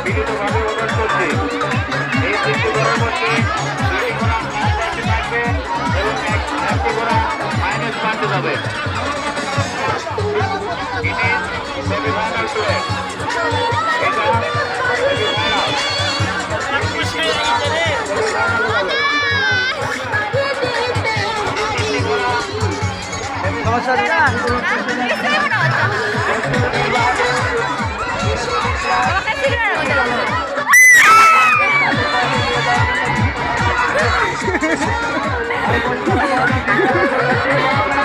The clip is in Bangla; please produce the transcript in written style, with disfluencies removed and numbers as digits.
বিনীতভাবে অনুরোধ করছি এই তিনটি ঘোড়ার মধ্যে দুটি ঘোড়া থাকবে এবং একটি ঘোড়া মাইনাস পাঁচে যাবে। সেমিফাইনাল টুরে এটা Terima kasih.